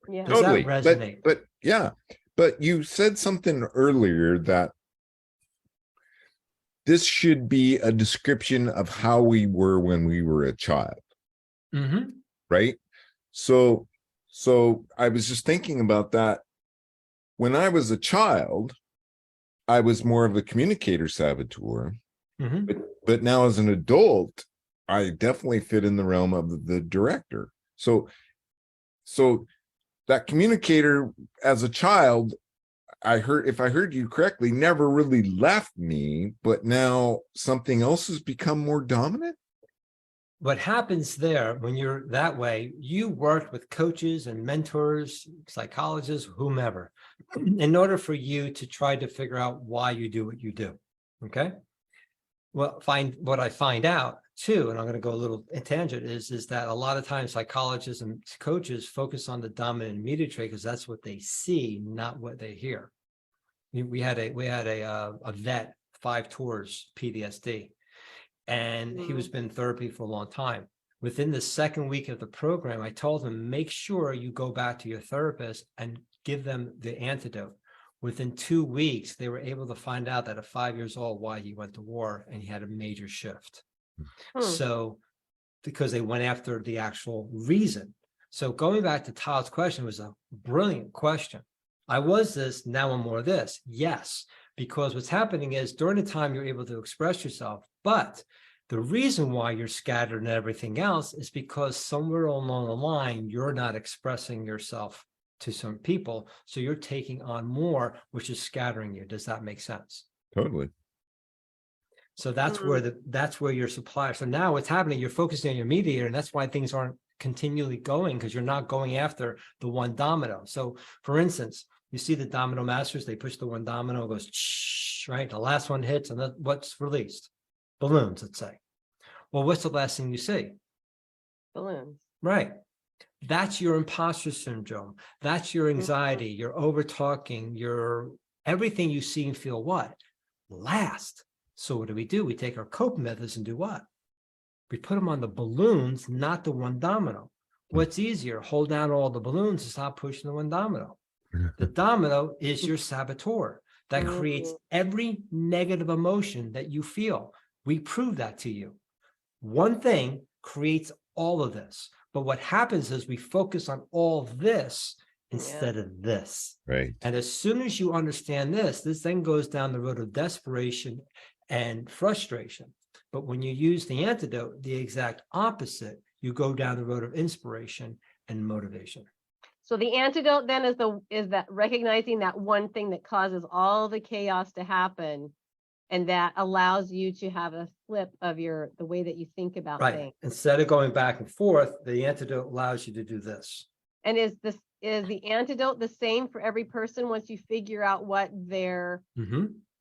Yeah. Does Totally. that resonate? But yeah, but you said something earlier that this should be a description of how we were when we were a child. Mm-hmm. right? So I was just thinking about that. When I was a child, I was more of a communicator saboteur, Mm-hmm. but now as an adult, I definitely fit in the realm of the director. So that communicator as a child, if I heard you correctly, never really left me, but now something else has become more dominant. What happens there when you're that way, you worked with coaches and mentors, psychologists, whomever, in order for you to try to figure out why you do what you do. Okay. Well, what I find out too, and I'm going to go a little tangent, is that a lot of times psychologists and coaches focus on the dominant immediate trait because that's what they see, not what they hear. We had a vet, 5 tours, PTSD. And he was been in therapy for a long time. Within the second week of the program, I told him, make sure you go back to your therapist and give them the antidote. Within 2 weeks, they were able to find out that at 5 years old why he went to war, and he had a major shift. So, because they went after the actual reason. So going back to Todd's question was a brilliant question. I was this, now I'm more this. Yes, because what's happening is during the time you're able to express yourself, but the reason why you're scattered and everything else is because somewhere along the line, you're not expressing yourself to some people. So you're taking on more, which is scattering you. Does that make sense? Totally. So that's where your supplier. So now what's happening, you're focusing on your mediator, and that's why things aren't continually going, because you're not going after the one domino. So for instance, you see the domino masters, they push the one domino, it goes, shh, right? The last one hits, and what's released? Balloons, let's say. Well, what's the last thing you see? Balloons. Right. That's your imposter syndrome. That's your anxiety, your over talking, your everything you see and feel what? Last. So what do? We take our coping methods and do what? We put them on the balloons, not the one domino. What's easier? Hold down all the balloons and stop pushing the one domino. The domino is your saboteur that creates every negative emotion that you feel. We prove that to you. One thing creates all of this. But what happens is we focus on all this instead of this. Right. And as soon as you understand this then goes down the road of desperation and frustration. But when you use the antidote, the exact opposite, you go down the road of inspiration and motivation. So the antidote then is that recognizing that one thing that causes all the chaos to happen, and that allows you to have a flip of the way that you think about things. Instead of going back and forth, the antidote allows you to do this. And is the antidote the same for every person once you figure out what their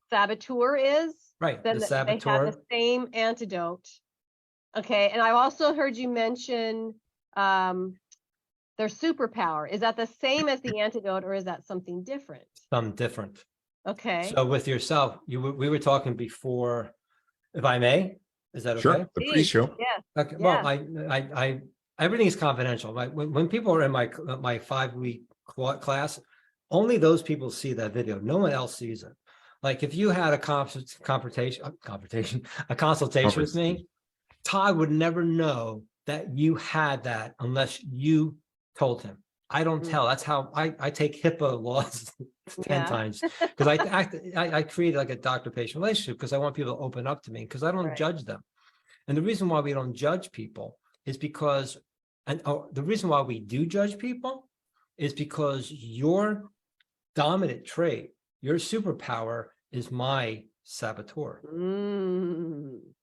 saboteur is? Right. Then The saboteur. they have the same antidote. Okay. And I've also heard you mention their superpower. Is that the same as the antidote, or is that something different? Something different. Okay. So with yourself, we were talking before, if I may, is that okay? Sure. The pre-show. Yeah. Okay. Well, I everything is confidential. When people are in my 5-week class, only those people see that video. No one else sees it. Like if you had a consultation with me, Todd would never know that you had that unless you told him. I don't tell. That's how I take HIPAA laws 10 times, because I created like a doctor-patient relationship because I want people to open up to me, because I don't judge them. And the reason why we don't judge people is because, the reason why we do judge people is because your dominant trait, your superpower, is my saboteur.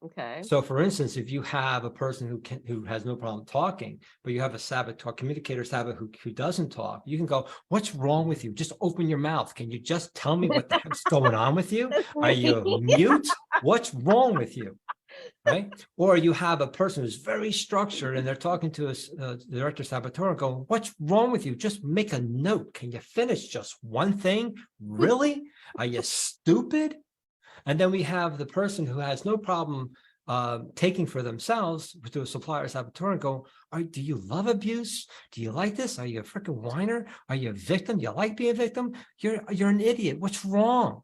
Okay. So for instance, if you have a person who has no problem talking, but you have a saboteur, communicator saboteur who doesn't talk, you can go, what's wrong with you? Just open your mouth. Can you just tell me what the heck's going on with you? Are you mute? What's wrong with you? Right? Or you have a person who's very structured and they're talking to a director saboteur and go, what's wrong with you? Just make a note. Can you finish just one thing? Really? Are you stupid? And then we have the person who has no problem taking for themselves to a supplier saboteur and go, do you love abuse? Do you like this? Are you a freaking whiner? Are you a victim? Do you like being a victim? You're an idiot. What's wrong?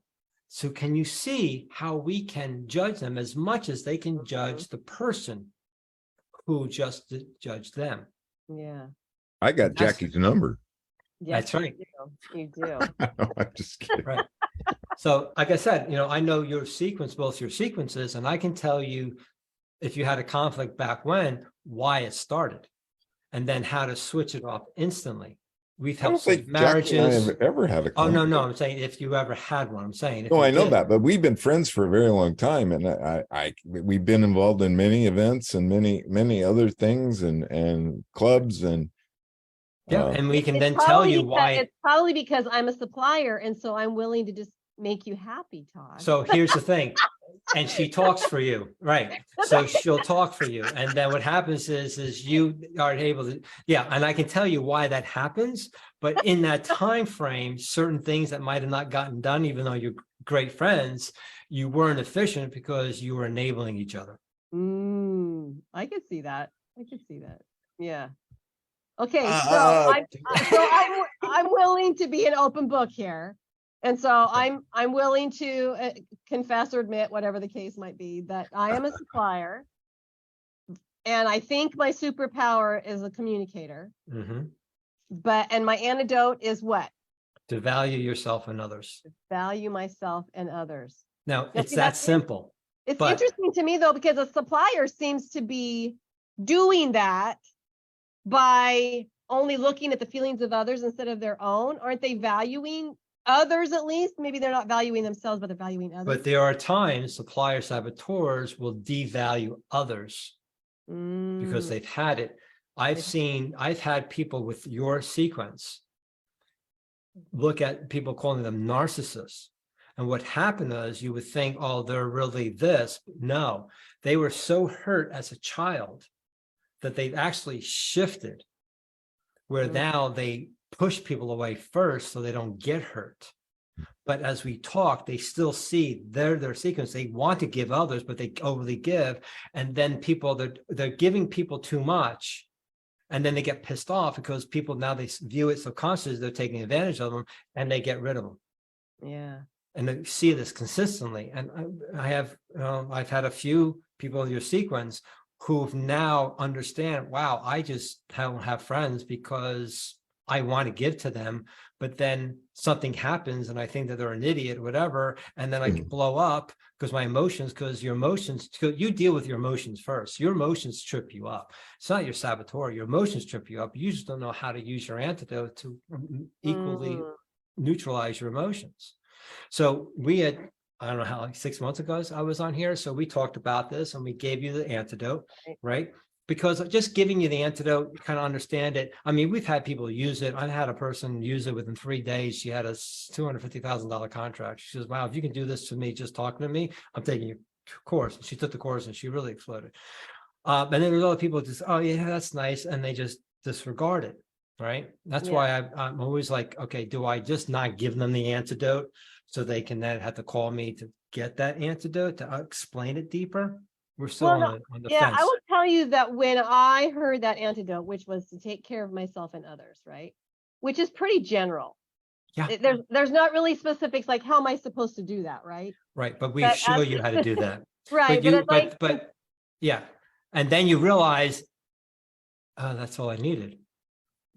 So can you see how we can judge them as much as they can judge the person who just judged them. Yeah. I got That's- Jackie's number. Yes, That's right. You do. I'm just kidding. Right. So, like I said, I know your sequence, both your sequences, and I can tell you if you had a conflict back when, why it started, and then how to switch it off instantly. We've I don't helped with think Jackie and I marriages. have ever had a Oh, no, conflict. I'm saying if you ever had one, I'm saying. If No, you I know did. that, but we've been friends for a very long time, and we've been involved in many events and many other things and clubs and Yeah, and we can It's then tell probably you because- why. It's probably because I'm a supplier, and so I'm willing to just make you happy, Todd. So here's the thing, and she talks for you, right? So she'll talk for you, and then what happens is you are able to, yeah, and I can tell you why that happens. But in that time frame, certain things that might have not gotten done, even though you're great friends, you weren't efficient because you were enabling each other. I could see that. I could see that. Yeah. Okay, Uh, I'm willing to be an open book here, and so I'm willing to confess or admit, whatever the case might be, that I am a supplier, and I think my superpower is a communicator. Mhm. And my antidote is what? To value yourself and others. Value myself and others. Now, Now, it's see, that that's simple. It's But- interesting to me though, because a supplier seems to be doing that by only looking at the feelings of others instead of their own. Aren't they valuing others at least? Maybe they're not valuing themselves, but they're valuing others. But there are times supplier saboteurs will devalue others because they've had it. I've had people with your sequence look at people calling them narcissists. And what happened is you would think, oh, they're really this. No, they were so hurt as a child that they've actually shifted where now they push people away first so they don't get hurt. But as we talk, they still see their sequence. They want to give others, but they overly give. And then they're giving people too much. And then they get pissed off because people now they view it subconsciously, they're taking advantage of them and they get rid of them. Yeah. And they see this consistently. And I've had a few people in your sequence who've now understand, wow, I just don't have friends because I want to give to them, but then something happens and I think that they're an idiot or whatever. And then I can blow up because your emotions, you deal with your emotions first. Your emotions trip you up. It's not your saboteur. Your emotions trip you up. You just don't know how to use your antidote to equally neutralize your emotions. So we had, I don't know how, like 6 months ago, I was on here. So we talked about this and we gave you the antidote, right? Because just giving you the antidote, you kind of understand it. I mean, we've had people use it. I had a person use it within 3 days. She had a $250,000 contract. She says, wow, if you can do this to me, just talking to me, I'm taking your course. And she took the course and she really exploded. And then there's other people just, oh yeah, that's nice. And they just disregard it, right? That's why I'm always like, okay, do I just not give them the antidote so they can then have to call me to get that antidote to explain it deeper? We're still on the fence. I will tell you that when I heard that antidote, which was to take care of myself and others, right? Which is pretty general. Yeah. There's not really specifics like how am I supposed to do that, right? Right, but we show you how to do that. Right, but yeah, and then you realize, oh, that's all I needed.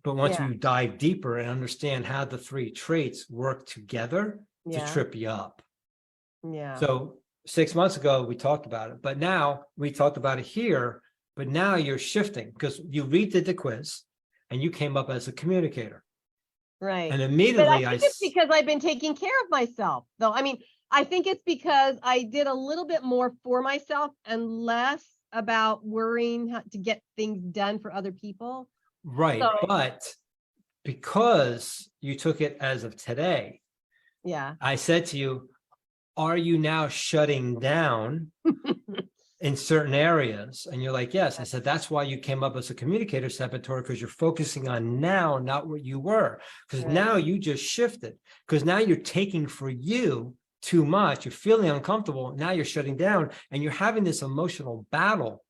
But once you dive deeper and understand how the 3 traits work together to trip you up. Yeah. So 6 months ago, we talked about it, but now we talked about it here, but now you're shifting because you redid the quiz and you came up as a communicator. Right. And immediately I think it's because I've been taking care of myself, though. I mean, I think it's because I did a little bit more for myself and less about worrying to get things done for other people. Right. So, but because you took it as of today, I said to you, are you now shutting down in certain areas? And you're like, yes. I said, that's why you came up as a communicator saboteur, because you're focusing on now, not what you were. Because now you just shifted, because now you're taking for you too much. You're feeling uncomfortable. Now you're shutting down and you're having this emotional battle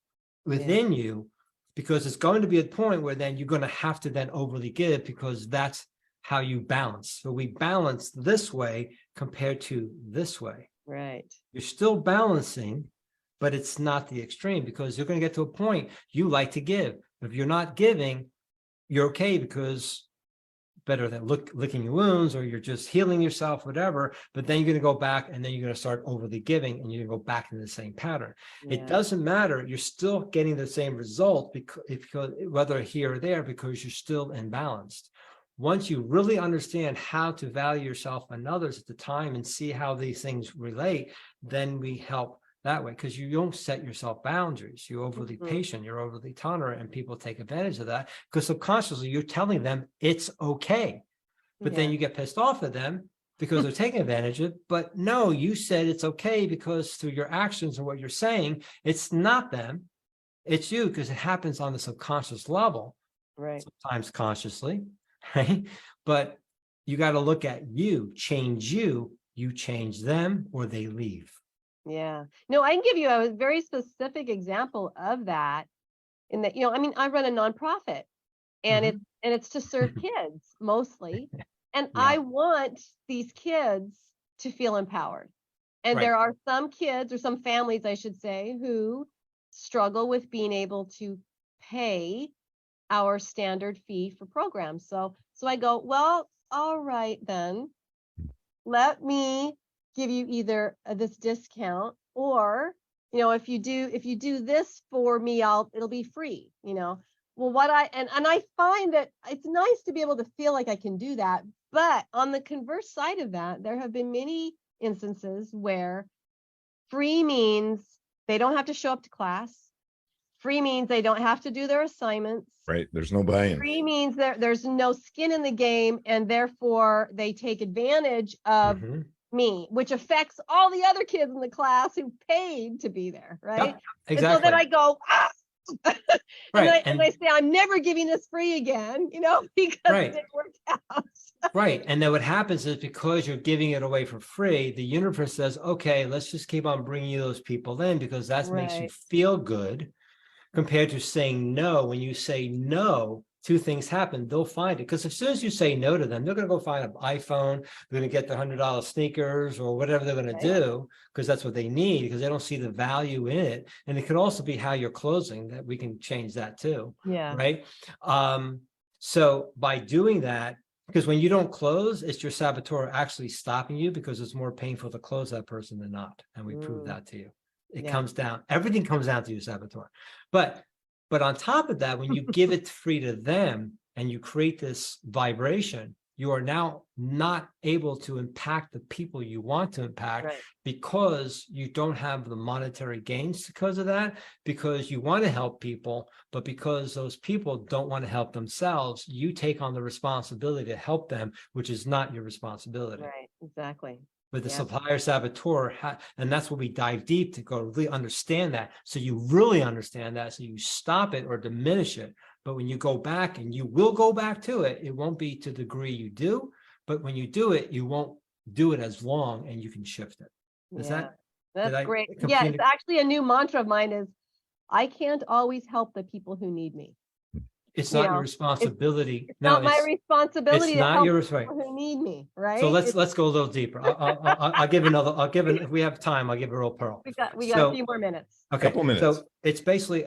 within you, because it's going to be a point where then you're going to have to then overly give, because that's how you balance. So we balance this way compared to this way. Right. You're still balancing, but it's not the extreme, because you're going to get to a point you like to give. If you're not giving, you're okay, because better than licking your wounds, or you're just healing yourself, whatever. But then you're going to go back, and then you're going to start overly giving, and you're going to go back into the same pattern. Yeah. It doesn't matter. You're still getting the same result, because whether here or there, because you're still imbalanced. Once you really understand how to value yourself and others at the time and see how these things relate, then we help that way, because you don't set yourself boundaries. You're overly patient, you're overly tolerant, and people take advantage of that, because subconsciously you're telling them it's okay. But then you get pissed off at them because they're taking advantage of it. But no, you said it's okay, because through your actions and what you're saying, it's not them, it's you, because it happens on the subconscious level, Right. sometimes consciously. Right. But you got to look at you change them, or they leave. Yeah. No, I can give you a very specific example of that, in that, I mean, I run a nonprofit, and it's to serve kids mostly. And I want these kids to feel empowered. And there are some kids, or some families, I should say, who struggle with being able to pay our standard fee for programs. So I go, well, all right, then let me give you either this discount, or, if you do this for me, it'll be free, Well, and I find that it's nice to be able to feel like I can do that. But on the converse side of that, there have been many instances where free means they don't have to show up to class. Free means they don't have to do their assignments. Right. There's no buy-in. Free means there's no skin in the game, and therefore they take advantage of me, which affects all the other kids in the class who paid to be there, right? Yep, exactly. And so then I go, Right. and I say, I'm never giving this free again, because it didn't work out. Right. And then what happens is, because you're giving it away for free, the universe says, okay, let's just keep on bringing you those people in, because that makes you feel good, compared to saying no. When you say no, two things happen. They'll find it, because as soon as you say no to them, they're going to go find an iPhone, they're going to get the $100 sneakers or whatever they're going to do, because that's what they need, because they don't see the value in it. And it could also be how you're closing, that we can change that too. Yeah. Right. So by doing that, because when you don't close, it's your saboteur actually stopping you, because it's more painful to close that person than not. And we proved that to you. It comes down, everything comes down to your saboteur. But on top of that, when you give it free to them and you create this vibration, you are now not able to impact the people you want to impact, because you don't have the monetary gains because of that, because you want to help people, but because those people don't want to help themselves, you take on the responsibility to help them, which is not your responsibility. Right, exactly. But the supplier saboteur, and that's what we dive deep to go really understand that. So you really understand that, so you stop it or diminish it. But when you go back, and you will go back to it, it won't be to the degree you do. But when you do it, you won't do it as long, and you can shift it. That's great. Yeah, it's actually a new mantra of mine is, I can't always help the people who need me. It's not your responsibility. It's not my responsibility. It's not your people who need me, right? So let's go a little deeper. I'll give another. If we have time, I'll give a real pearl. We got a few more minutes. Okay, couple minutes. So it's basically,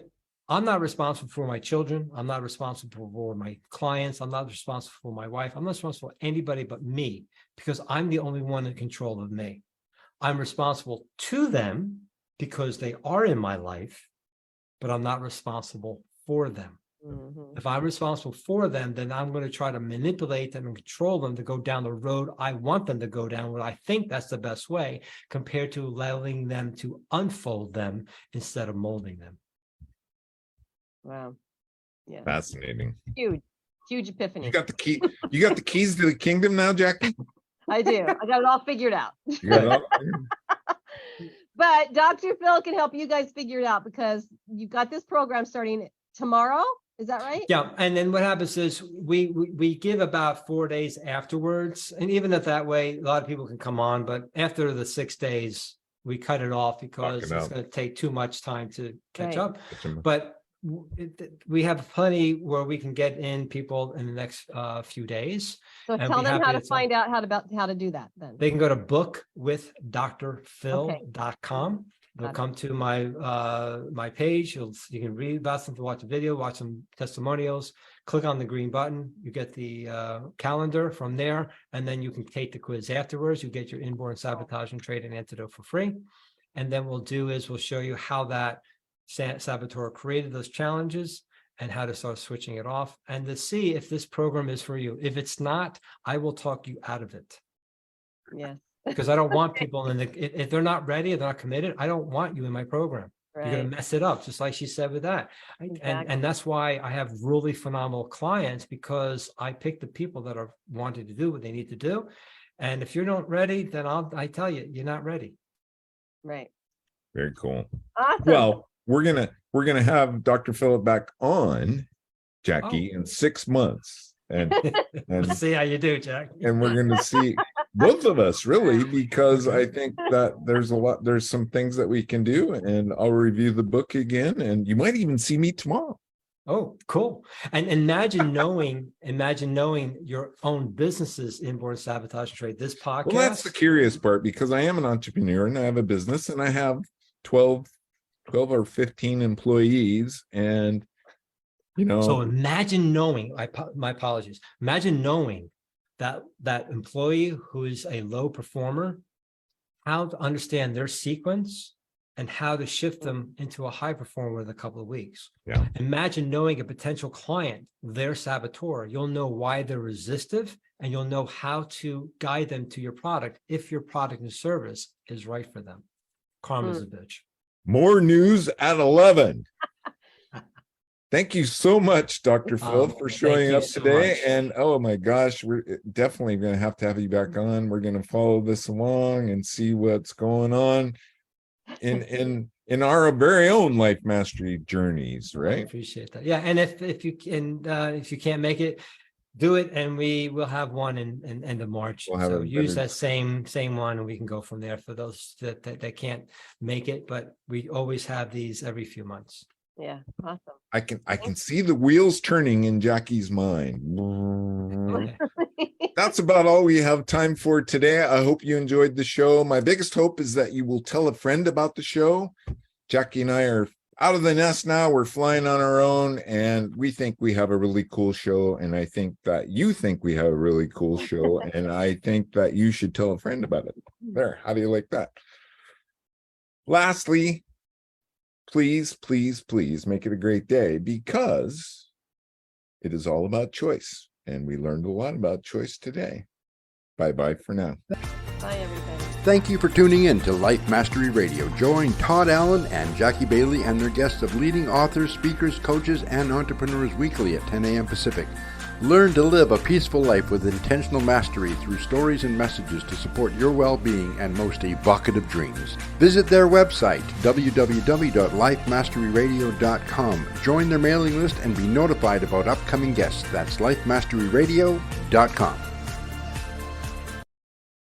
I'm not responsible for my children. I'm not responsible for my clients. I'm not responsible for my wife. I'm not responsible for anybody but me, because I'm the only one in control of me. I'm responsible to them because they are in my life, but I'm not responsible for them. If I'm responsible for them, then I'm going to try to manipulate them and control them to go down the road I want them to go down, what I think that's the best way, compared to allowing them to unfold them instead of molding them. Wow. Yeah. Fascinating. Huge epiphany. You got the key. You got the keys to the kingdom now, Jackie? I do. I got it all figured out. You got it all? But Dr. Phil can help you guys figure it out, because you've got this program starting tomorrow. Is that right? Yeah. And then what happens is we give about 4 days afterwards. And even at that way, a lot of people can come on, but after the 6 days, we cut it off, because it's going to take too much time to catch up. But we have plenty where we can get in people in the next few days. So tell them how to find out how to do that then. They can go to bookwithdrphil.com. They'll come to my page. You can read about something, watch a video, watch some testimonials, click on the green button. You get the calendar from there, and then you can take the quiz afterwards. You get your Inborn Sabotaging Trait and Antidote for free. And then we'll show you how that saboteur created those challenges and how to start switching it off, and to see if this program is for you. If it's not, I will talk you out of it. Yes. Because I don't want people if they're not ready, they're not committed, I don't want you in my program. Right. You're going to mess it up, just like she said with that. Exactly. And that's why I have really phenomenal clients, because I pick the people that are wanting to do what they need to do. And if you're not ready, then I tell you, you're not ready. Right. Very cool. Awesome. Well, we're gonna have Dr. Phillip back on, Jackie, in 6 months, and see how you do, Jack. And we're going to see both of us, really, because I think that there's some things that we can do, and I'll review the book again, and you might even see me tomorrow. Oh, cool. And imagine knowing your own business's Inborn Sabotaging Trait, this podcast. Well, that's the curious part, because I am an entrepreneur and I have a business, and I have 12 or 15 employees, and so imagine knowing, my apologies, imagine knowing that employee who is a low performer, how to understand their sequence and how to shift them into a high performer in a couple of weeks. Yeah. Imagine knowing a potential client, their saboteur. You'll know why they're resistive, and you'll know how to guide them to your product if your product and service is right for them. Karma's a bitch. More news at 11. Thank you so much, Dr. Phil, for showing up today. And oh my gosh, we're definitely going to have you back on. We're going to follow this along and see what's going on in our very own life mastery journeys, right? I appreciate that. Yeah, and if you can't make it, do it, and we will have one in end of March. So use that same one, and we can go from there for those that can't make it. But we always have these every few months. Yeah, awesome. I can see the wheels turning in Jackie's mind. Okay. That's about all we have time for today. I hope you enjoyed the show. My biggest hope is that you will tell a friend about the show. Jackie and I are out of the nest now. We're flying on our own, and we think we have a really cool show. And I think that you think we have a really cool show. And I think that you should tell a friend about it. There. How do you like that? Lastly, please, please, please make it a great day, because it is all about choice. And we learned a lot about choice today. Bye-bye for now. Bye, everybody. Thank you for tuning in to Life Mastery Radio. Join Todd Allen and Jackie Bailey and their guests of leading authors, speakers, coaches, and entrepreneurs weekly at 10 a.m. Pacific. Learn to live a peaceful life with intentional mastery through stories and messages to support your well-being and most evocative dreams. Visit their website, www.lifemasteryradio.com. Join their mailing list and be notified about upcoming guests. That's lifemasteryradio.com.